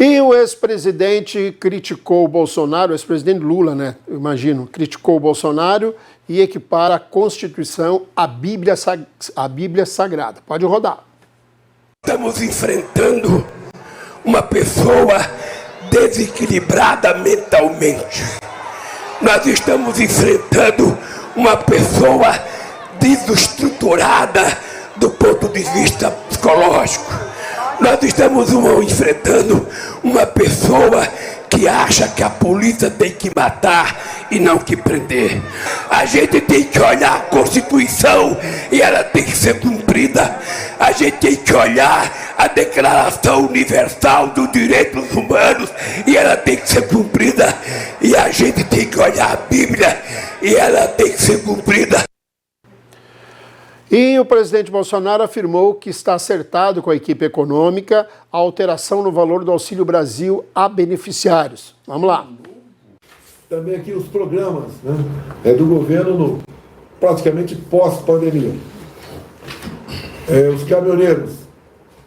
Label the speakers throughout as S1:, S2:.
S1: E o ex-presidente criticou o Bolsonaro, o ex-presidente Lula, né? Eu imagino, criticou o Bolsonaro e equipara a Constituição à Bíblia Sagrada. Pode rodar.
S2: Estamos enfrentando uma pessoa desequilibrada mentalmente. Nós estamos enfrentando uma pessoa desestruturada do ponto de vista psicológico. Nós estamos enfrentando uma pessoa que acha que a polícia tem que matar e não que prender. A gente tem que olhar a Constituição e ela tem que ser cumprida. A gente tem que olhar a Declaração Universal dos Direitos Humanos e ela tem que ser cumprida. E a gente tem que olhar a Bíblia e ela tem que ser cumprida.
S1: E o presidente Bolsonaro afirmou que está acertado com a equipe econômica a alteração no valor do Auxílio Brasil a beneficiários. Vamos lá.
S3: Também aqui os programas, né, do governo praticamente pós-pandemia. Os caminhoneiros,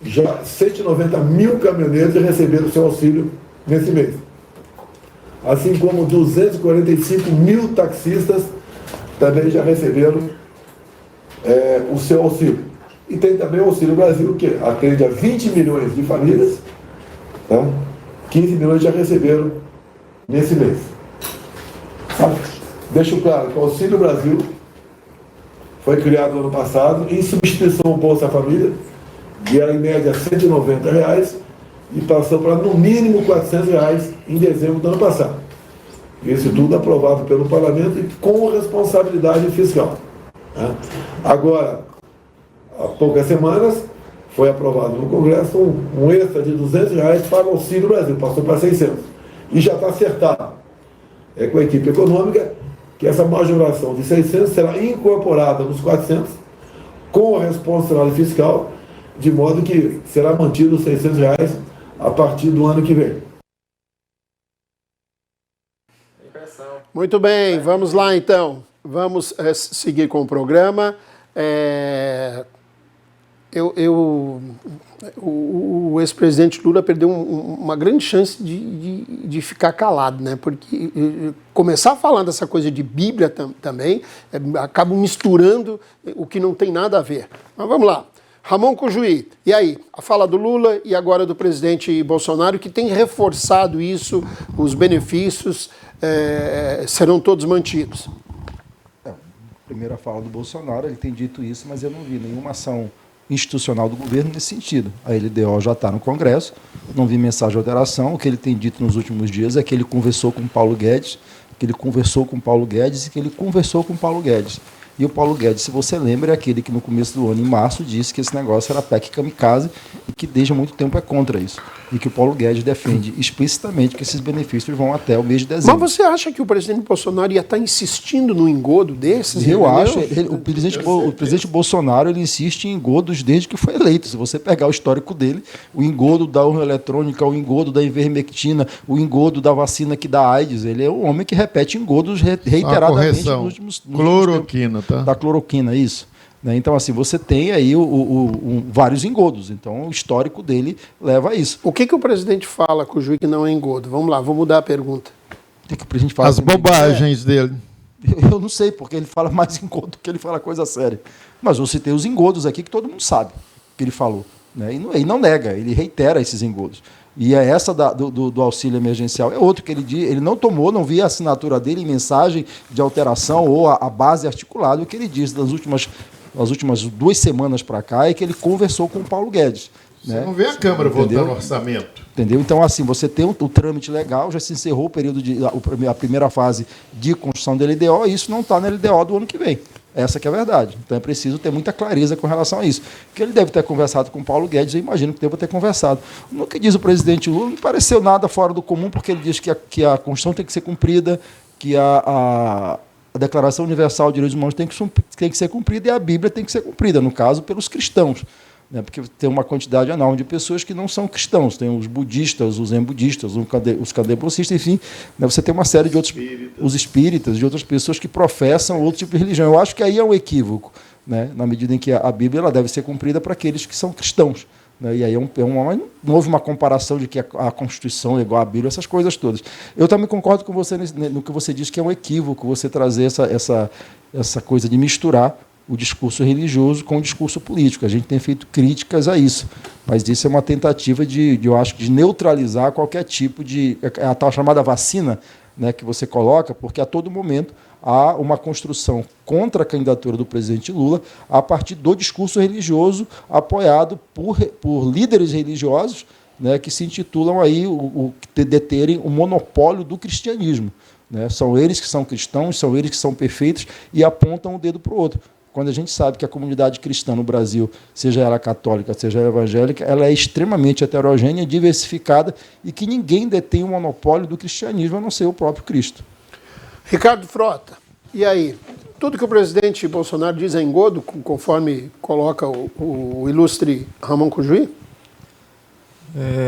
S3: já 190 mil caminhoneiros receberam seu auxílio nesse mês. Assim como 245 mil taxistas também já receberam o seu auxílio. E tem também o Auxílio Brasil, que atende a 20 milhões de famílias, tá? 15 milhões já receberam nesse mês. Deixo claro que o Auxílio Brasil foi criado no ano passado em substituição ao Bolsa Família, que era em média R$190, e passou para no mínimo R$400 em dezembro do ano passado. Isso tudo aprovado pelo Parlamento e com responsabilidade fiscal. Agora, há poucas semanas, foi aprovado no Congresso um extra de R$200 para o Auxílio Brasil, passou para 600. E já está acertado com a equipe econômica que essa majoração de 600 será incorporada nos 400 com a responsabilidade fiscal, de modo que será mantido os R$600 a partir do ano que vem.
S1: Muito bem, vamos lá então. Vamos seguir com o programa. O ex-presidente Lula perdeu uma grande chance de ficar calado, né? Porque começar falando essa coisa de Bíblia também, acaba misturando o que não tem nada a ver. Mas vamos lá. Ramon Cujuí, e aí? A fala do Lula e agora do presidente Bolsonaro, que tem reforçado isso, os benefícios serão todos mantidos.
S4: Primeira fala do Bolsonaro, ele tem dito isso, mas eu não vi nenhuma ação institucional do governo nesse sentido. A LDO já está no Congresso, não vi mensagem de alteração. O que ele tem dito nos últimos dias é que ele conversou com o Paulo Guedes, e que ele conversou com o Paulo Guedes. E o Paulo Guedes, se você lembra, é aquele que no começo do ano, em março, disse que esse negócio era PEC kamikaze e que desde há muito tempo é contra isso. E que o Paulo Guedes defende explicitamente que esses benefícios vão até o mês de dezembro.
S1: Mas você acha que o presidente Bolsonaro ia estar insistindo no engodo desses?
S4: Eu acho. O presidente Bolsonaro ele insiste em engodos desde que foi eleito. Se você pegar o histórico dele, o engodo da urna eletrônica, o engodo da ivermectina, o engodo da vacina que dá AIDS, ele é um homem que repete engodos reiteradamente nos últimos
S5: cloroquina, tá?
S4: Da cloroquina, isso. Então, assim, você tem aí vários engodos. Então, o histórico dele leva a isso.
S1: O que o presidente fala com o juiz que não é engodo? Vamos lá, vou mudar a pergunta.
S4: O que o presidente fala?
S5: As bobagens dele.
S4: Eu não sei, porque ele fala mais engodo do que ele fala coisa séria. Mas eu citei os engodos aqui que todo mundo sabe que ele falou. Né? E não nega, ele reitera esses engodos. E essa do auxílio emergencial é outro que ele não tomou, não vi a assinatura dele em mensagem de alteração ou a base articulada. O que ele disse nas últimas 2 semanas para cá é que ele conversou com o Paulo Guedes.
S5: Você não vê a Câmara votando orçamento.
S4: Entendeu? Então, assim, você tem o trâmite legal, já se encerrou o período a primeira fase de construção da LDO, e isso não está na LDO do ano que vem. Essa que é a verdade. Então é preciso ter muita clareza com relação a isso. Que ele deve ter conversado com o Paulo Guedes, eu imagino que deva ter conversado. No que diz o presidente Lula, não pareceu nada fora do comum, porque ele diz que a Constituição tem que ser cumprida, que a Declaração Universal de Direitos Humanos tem que ser cumprida e a Bíblia tem que ser cumprida, no caso, pelos cristãos. Né, porque tem uma quantidade enorme de pessoas que não são cristãos. Tem os budistas, os zen-budistas, os kardebocistas, enfim. Né, você tem uma série de outros... Os espíritas, de outras pessoas que professam outro tipo de religião. Eu acho que aí é um equívoco, né, na medida em que a Bíblia ela deve ser cumprida para aqueles que são cristãos. Né? E aí não houve uma comparação de que a Constituição é igual à Bíblia, essas coisas todas. Eu também concordo com você no que você diz que é um equívoco você trazer essa coisa de misturar o discurso religioso com o discurso político. A gente tem feito críticas a isso, mas isso é uma tentativa eu acho, de neutralizar qualquer tipo de... a tal chamada vacina, né, que você coloca, porque a todo momento há uma construção contra a candidatura do presidente Lula a partir do discurso religioso apoiado por líderes religiosos, né, que se intitulam aí deterem o monopólio do cristianismo. Né? São eles que são cristãos, são eles que são perfeitos e apontam o dedo para o outro. Quando a gente sabe que a comunidade cristã no Brasil, seja ela católica, seja ela evangélica, ela é extremamente heterogênea, diversificada e que ninguém detém o monopólio do cristianismo, a não ser o próprio Cristo.
S1: Ricardo Frota, e aí? Tudo que o presidente Bolsonaro diz é engodo, conforme coloca o ilustre Ramon Cujuí?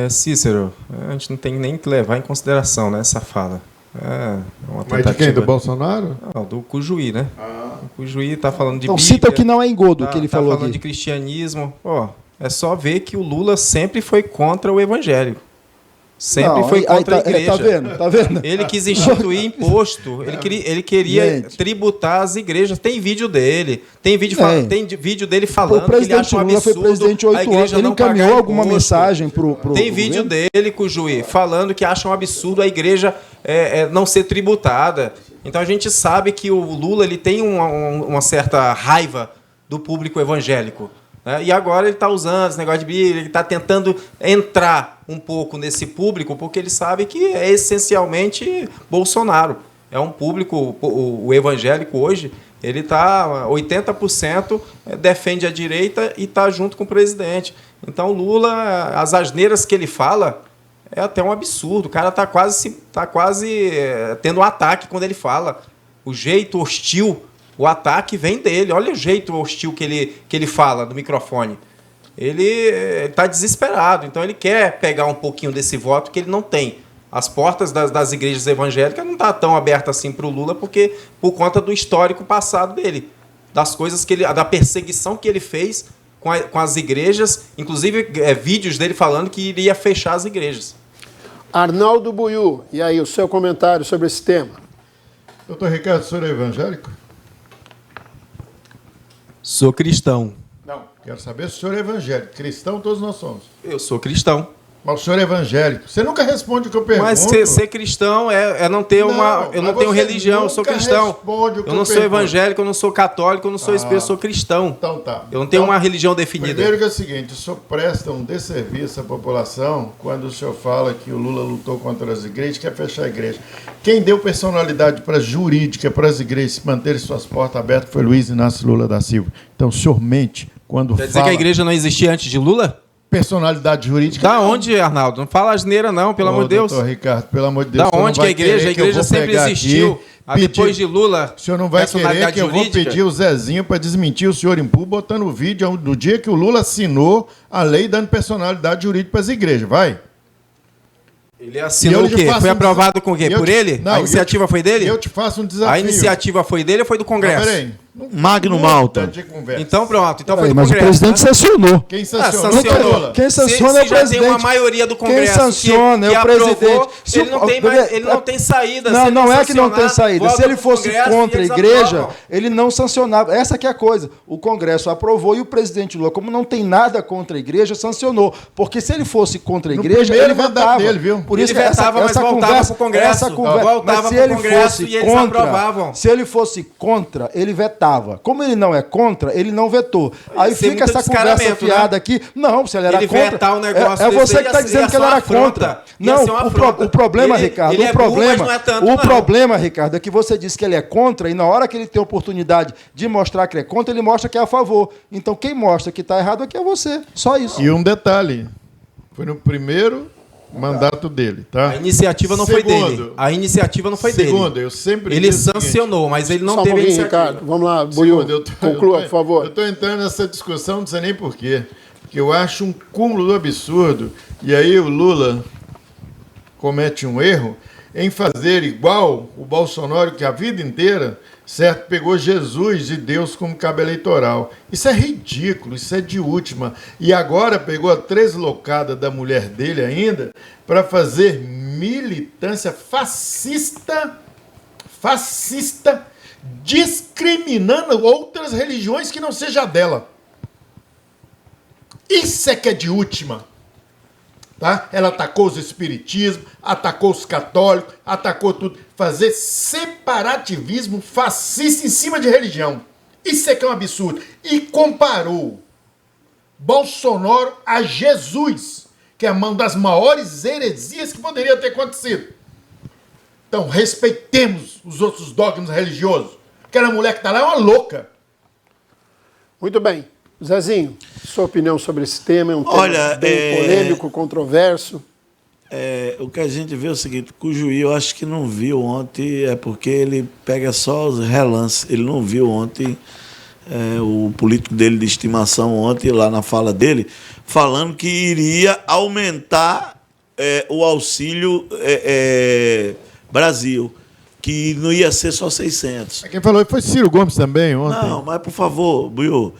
S6: Cícero, a gente não tem nem que levar em consideração, né, essa fala. Uma
S5: Mas de quem? Do Bolsonaro?
S6: Não, do Cujuí, né? O Cujuí está falando de
S4: então,
S6: Bíblia.
S4: Cita o que não é engodo, que ele falou aqui.
S6: Está falando de cristianismo. É só ver que o Lula sempre foi contra o evangelho. Sempre foi contra a igreja.
S4: Tá vendo?
S6: Ele quis instituir imposto. Ele queria tributar as igrejas. Tem vídeo dele. Tem vídeo dele falando que ele acha um absurdo. Foi presidente 8 anos.
S4: Ele encaminhou alguma mensagem pro
S6: Tem vídeo dele, Cujuí, falando que acha um absurdo a igreja não ser tributada. Então a gente sabe que o Lula ele tem uma certa raiva do público evangélico. Né? E agora ele está usando esse negócio de Bíblia, ele está tentando entrar um pouco nesse público, porque ele sabe que é essencialmente Bolsonaro. É um público, o evangélico hoje, ele está 80% defende a direita e está junto com o presidente. Então, Lula, as asneiras que ele fala, é até um absurdo. O cara está quase tendo um ataque quando ele fala. O jeito hostil, o ataque vem dele. Olha o jeito hostil que ele fala no microfone. Ele está desesperado, então ele quer pegar um pouquinho desse voto que ele não tem. As portas das igrejas evangélicas não estão tão abertas assim para o Lula, porque por conta do histórico passado dele, das coisas da perseguição que ele fez com as igrejas, inclusive vídeos dele falando que iria fechar as igrejas.
S1: Arnaldo Buiú, e aí o seu comentário sobre esse tema?
S5: Doutor Ricardo, o senhor é evangélico?
S6: Sou cristão.
S5: Não, quero saber se o senhor é evangélico. Cristão todos nós somos.
S6: Eu sou cristão.
S5: Mas o senhor é evangélico. Você nunca responde o que eu pergunto.
S6: Mas ser cristão é não ter eu não tenho religião, eu sou cristão. Eu não sou evangélico, eu não sou católico, eu não sou espírita, eu sou cristão.
S5: Então tá.
S6: Eu não tenho uma religião definida.
S5: Primeiro que é o seguinte, o senhor presta um desserviço à população quando o senhor fala que o Lula lutou contra as igrejas, quer fechar a igreja. Quem deu personalidade jurídica para as igrejas manterem suas portas abertas foi Luiz Inácio Lula da Silva. Então o senhor mente quando
S6: Quer dizer que a igreja não existia antes de Lula?
S5: Personalidade jurídica.
S6: Da onde, Arnaldo? Não fala asneira, não, pelo amor de Deus.
S5: Doutor Ricardo, pelo amor de Deus.
S6: Da onde que a igreja? A igreja sempre existiu. Depois de Lula.
S5: O senhor não vai querer que eu vou pedir o Zezinho para desmentir o senhor em público, botando o vídeo do dia que o Lula assinou a lei dando personalidade jurídica para as igrejas. Vai.
S6: Ele assinou o quê? Foi aprovado com o quê? Por ele?
S5: Não,
S6: a iniciativa foi dele?
S5: Eu te faço um desafio.
S6: A iniciativa foi dele ou foi do Congresso?
S5: Peraí.
S7: Magno Malta.
S6: Então pronto, então foi do
S4: mas
S6: Congresso.
S4: o presidente sancionou.
S5: Quem sancionou?
S6: Sancionou.
S4: Quem sanciona é o
S6: já
S4: presidente.
S6: tem uma maioria do Congresso
S4: Quem sanciona é o
S6: aprovou,
S4: presidente.
S6: Ele não tem saída.
S4: Não é que não tem saída. Se ele fosse
S6: Congresso,
S4: contra a
S6: eles
S4: igreja,
S6: aprovam.
S4: ele não sancionava. Essa que é a coisa. O Congresso aprovou e o presidente Lula, como não tem nada contra a igreja, sancionou. Porque se ele fosse contra a igreja, ele vetava.
S5: Dele, viu?
S4: Por isso
S6: ele vetava, mas voltava para o Congresso.
S4: Voltava para o Congresso
S6: e eles aprovavam.
S4: Se ele fosse contra, ele vetava. Como ele não é contra, ele não vetou. Aí fica essa conversa fiada aqui. Não, se ele era contra.
S6: Vetar um negócio
S4: é você que está dizendo que ele era contra. Não, o problema, Ricardo, o problema, Ricardo, é que você disse que ele é contra e na hora que ele tem a oportunidade de mostrar que é contra, ele mostra que é a favor. Então quem mostra que está errado aqui é você. Só isso.
S5: E um detalhe. Foi no primeiro mandato dele, tá?
S6: A iniciativa não foi dele. A iniciativa não foi dele.
S5: Segundo, eu sempre
S6: ele sancionou, mas ele não
S1: só
S6: teve iniciativa.
S1: Ricardo. Vamos lá, Buiú. Conclua, por favor.
S5: Eu estou entrando nessa discussão, não sei nem porquê. Porque eu acho um cúmulo do absurdo. E aí o Lula comete um erro em fazer igual o Bolsonaro, que a vida inteira, certo, pegou Jesus e Deus como cabo eleitoral. Isso é ridículo, isso é de última. E agora pegou a treslocada da mulher dele ainda para fazer militância fascista, discriminando outras religiões que não seja a dela. Isso é que é de última. Tá? Ela atacou os espiritismos, atacou os católicos, atacou tudo. Fazer separativismo fascista em cima de religião. Isso é que é um absurdo. E comparou Bolsonaro a Jesus, que é uma das maiores heresias que poderia ter acontecido. Então, respeitemos os outros dogmas religiosos. Aquela mulher que está lá é uma louca.
S1: Muito bem. Zezinho, sua opinião sobre esse tema? É um tema bem polêmico, controverso.
S7: O que a gente vê é o seguinte, que o juiz eu acho que não viu ontem, é porque ele pega só os relances. Ele não viu ontem o político dele de estimação ontem, lá na fala dele, falando que iria aumentar o auxílio Brasil, que não ia ser só 600.
S5: Quem falou foi Ciro Gomes também ontem.
S7: Não, mas por favor, Buiú,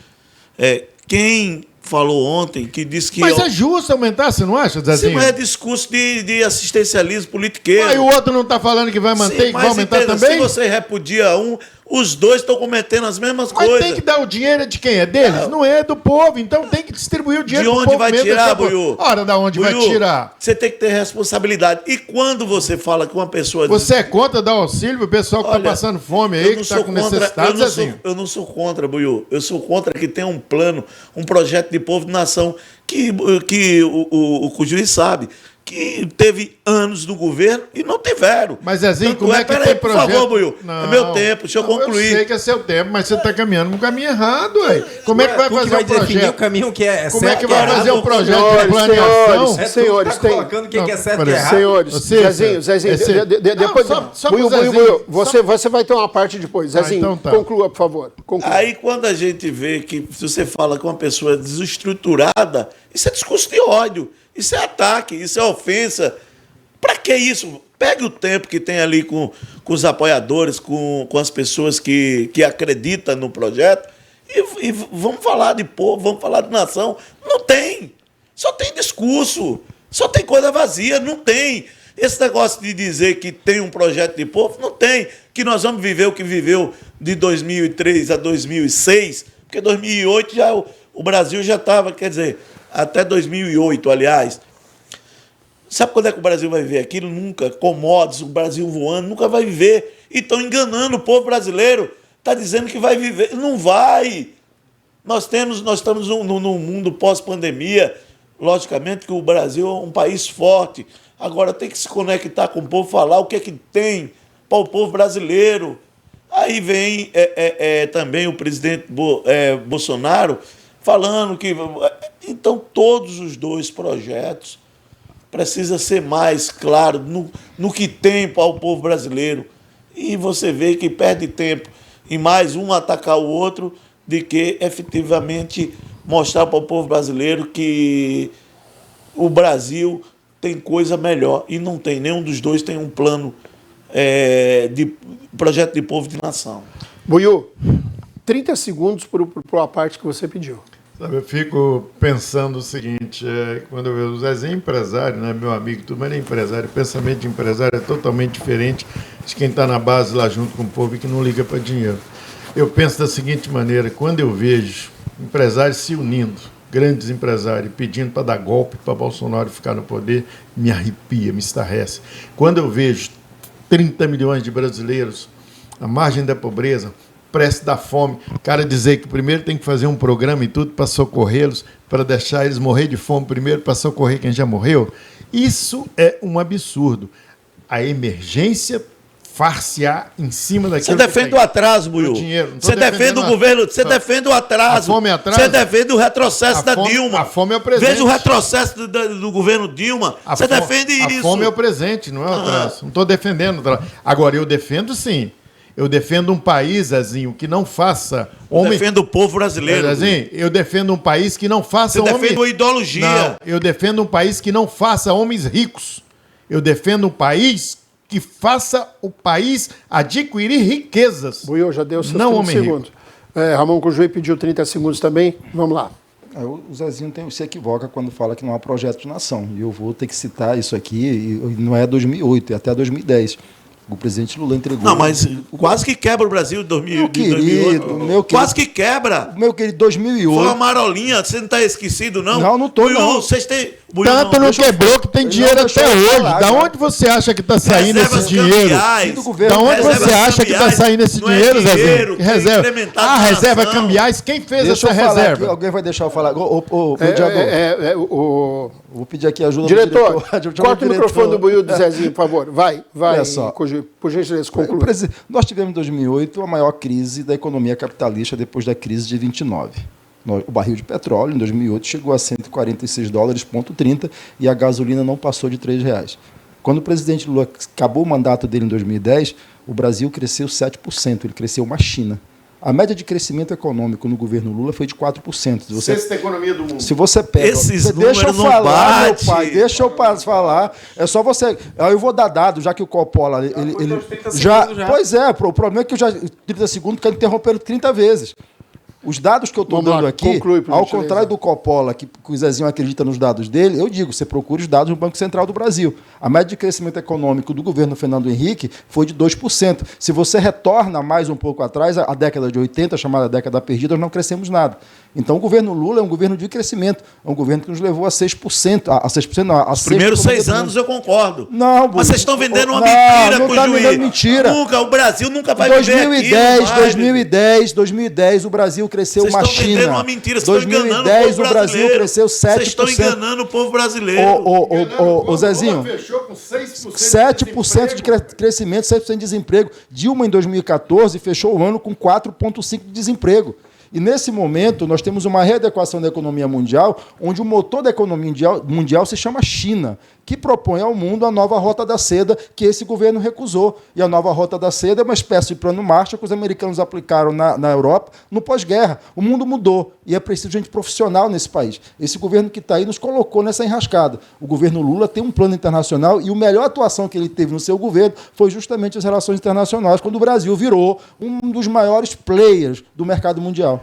S7: quem falou ontem que disse que...
S5: Mas é justo aumentar, você não acha, Zezinho?
S7: Sim, mas é discurso de assistencialismo politiqueiro.
S5: Aí o outro não está falando que vai manter e que vai aumentar também?
S7: Se você repudia um, os dois estão cometendo as mesmas coisas.
S5: Mas tem que dar o dinheiro de quem? É deles? Não é do povo, então tem que distribuir o dinheiro do povo.
S7: De onde vai tirar, Buiú?
S5: Ora, da onde vai tirar?
S7: Você tem que ter responsabilidade. E quando você fala que uma pessoa...
S5: Você é contra dar auxílio pro pessoal que está passando fome aí, que está com necessidade, Zezinho?
S7: Eu não sou contra, Buiú. Eu sou contra que tenha um plano, um projeto de povo de nação, que o juiz sabe que teve anos no governo e não tiveram.
S5: Mas, Zezinho, como é que tem projeto?
S7: Por favor, Buiú, é meu tempo, deixa eu concluir.
S5: Eu sei que é seu tempo, mas você está caminhando no caminho errado, ué. Como é que vai fazer o projeto?
S6: O caminho que é
S5: como é que vai fazer o projeto de
S1: planeação? Senhores,
S6: tá colocando o que é certo e errado.
S1: Senhores, Zezinho, depois... Buiú, você vai ter uma parte depois. Zezinho, conclua, por favor.
S7: Aí, quando a gente vê que, se você fala com uma pessoa desestruturada, isso é discurso de ódio. Isso é ataque, isso é ofensa. Para que isso? Pegue o tempo que tem ali com os apoiadores, com as pessoas que acreditam no projeto e vamos falar de povo, vamos falar de nação. Não tem. Só tem discurso. Só tem coisa vazia. Não tem. Esse negócio de dizer que tem um projeto de povo, não tem. Que nós vamos viver o que viveu de 2003 a 2006, porque 2008 já, o Brasil já estava, quer dizer... Até 2008, aliás. Sabe quando é que o Brasil vai viver aquilo? Nunca. Commodities, o Brasil voando, nunca vai viver. E estão enganando o povo brasileiro. Está dizendo que vai viver. Não vai. Nós estamos num mundo pós-pandemia. Logicamente que o Brasil é um país forte. Agora tem que se conectar com o povo, falar o que é que tem para o povo brasileiro. Aí vem também o presidente Bolsonaro falando que... Então, todos os dois projetos precisam ser mais claros no que tem para o povo brasileiro. E você vê que perde tempo em mais um atacar o outro de que efetivamente mostrar para o povo brasileiro que o Brasil tem coisa melhor. E não tem, nenhum dos dois tem um plano de projeto de povo de nação.
S1: Buiú, 30 segundos para a parte que você pediu.
S5: Sabe, eu fico pensando o seguinte, quando eu vejo o Zezinho empresário, né, meu amigo, tudo, mas ele é empresário, o pensamento de empresário é totalmente diferente de quem está na base lá junto com o povo e que não liga para dinheiro. Eu penso da seguinte maneira, quando eu vejo empresários se unindo, grandes empresários, pedindo para dar golpe para Bolsonaro ficar no poder, me arrepia, me estarrece. Quando eu vejo 30 milhões de brasileiros à margem da pobreza, preço da fome, o cara dizer que primeiro tem que fazer um programa e tudo para socorrê-los, para deixar eles morrer de fome primeiro, para socorrer quem já morreu, isso é um absurdo. A emergência farsear em cima daquilo.
S7: Você defende o atraso, Buiú. Você defende o governo, você defende o atraso.
S5: A fome é atraso.
S7: Você defende o retrocesso da Dilma.
S5: A fome é o presente.
S7: Veja o retrocesso do governo Dilma. Você defende isso.
S5: A fome é o presente, não é o atraso. Não estou defendendo o atraso. Agora, eu defendo sim. Eu defendo um país, Zezinho, que não faça...
S7: Eu defendo o povo brasileiro.
S5: Zezinho, eu defendo um país que não faça...
S7: Você defende uma ideologia.
S5: Não, eu defendo um país que não faça homens ricos Eu defendo um país que faça o país adquirir riquezas.
S1: Buiu, já deu seus
S5: Não
S1: 30
S5: homem rico.
S1: segundos. Ramon Cujui pediu 30 segundos também. Vamos lá.
S4: O Zezinho se equivoca quando fala que não há projeto de nação. E eu vou ter que citar isso aqui, e não é 2008, é até 2010. O presidente Lula entregou...
S7: Não, mas quase que quebra o Brasil de 2008.
S4: Meu querido,
S7: quase que quebra.
S4: Meu querido, 2008...
S7: Foi uma marolinha, você não está esquecido, não?
S4: Não, não tô,
S7: Buiú,
S4: não.
S7: Vocês têm... Buiú,
S5: Tanto não quebrou que tem dinheiro até hoje. Da onde você acha que está saindo esse dinheiro? Da onde você acha que está saindo esse dinheiro, Zezinho? Reserva. Reserva cambiais. Quem fez essa reserva?
S4: Aqui, alguém vai deixar eu falar. Mediador. Vou pedir aqui ajuda
S1: Diretor,
S4: do diretor.
S1: corta o microfone do Buiú do Zezinho, por favor. Vai,
S4: Olha só.
S1: Cujui, por gentileza, conclui.
S4: Nós tivemos em 2008 a maior crise da economia capitalista depois da crise de 29. O barril de petróleo, em 2008, chegou a $146,30 e a gasolina não passou de R$3. Quando o presidente Lula acabou o mandato dele em 2010, o Brasil cresceu 7%, ele cresceu uma China. A média de crescimento econômico no governo Lula foi de 4%.
S5: Sexta economia do mundo.
S4: Se você pega...
S7: Esses
S4: deixa eu
S7: números não
S4: falar, meu
S7: bate.
S4: pai, deixa eu falar. É só você... Eu vou dar dado, já que o Coppola... Ele já. Pois é, o problema é que eu já... 30 segundos, quero interromper 30 vezes. Os dados que eu estou dando aqui,
S1: conclui,
S4: ao contrário do Coppola, que o Zezinho acredita nos dados dele, eu digo, você procure os dados do Banco Central do Brasil. A média de crescimento econômico do governo Fernando Henrique foi de 2%. Se você retorna mais um pouco atrás, a década de 80, chamada década perdida, nós não crescemos nada. Então o governo Lula é um governo de crescimento, é um governo que nos levou a 6%. A 6% não, a
S7: Os primeiros 6 anos eu concordo.
S4: Não,
S7: mas vocês estão vendendo uma
S4: não,
S7: mentira
S4: não
S7: com o
S4: tá
S7: juiz.
S4: vendendo mentira.
S7: Nunca, o Brasil nunca vai
S4: 2010, o Brasil cresceu uma China.
S7: Vocês estão vendendo uma mentira, vocês estão enganando o
S4: 2010
S7: povo
S4: o Brasil
S7: brasileiro.
S4: cresceu 7%.
S7: Vocês estão enganando o povo brasileiro.
S4: Ô Zezinho,
S5: Fechou com 6%
S4: 7% de crescimento, 7% de desemprego. Dilma, em 2014, fechou o ano com 4,5% de desemprego. E, nesse momento, nós temos uma readequação da economia mundial, onde o motor da economia mundial se chama China, que propõe ao mundo a nova Rota da Seda, que esse governo recusou. E a nova Rota da Seda é uma espécie de plano Marshall que os americanos aplicaram na Europa no pós-guerra. O mundo mudou e é preciso gente profissional nesse país. Esse governo que está aí nos colocou nessa enrascada. O governo Lula tem um plano internacional e a melhor atuação que ele teve no seu governo foi justamente as relações internacionais, quando o Brasil virou um dos maiores players do mercado mundial.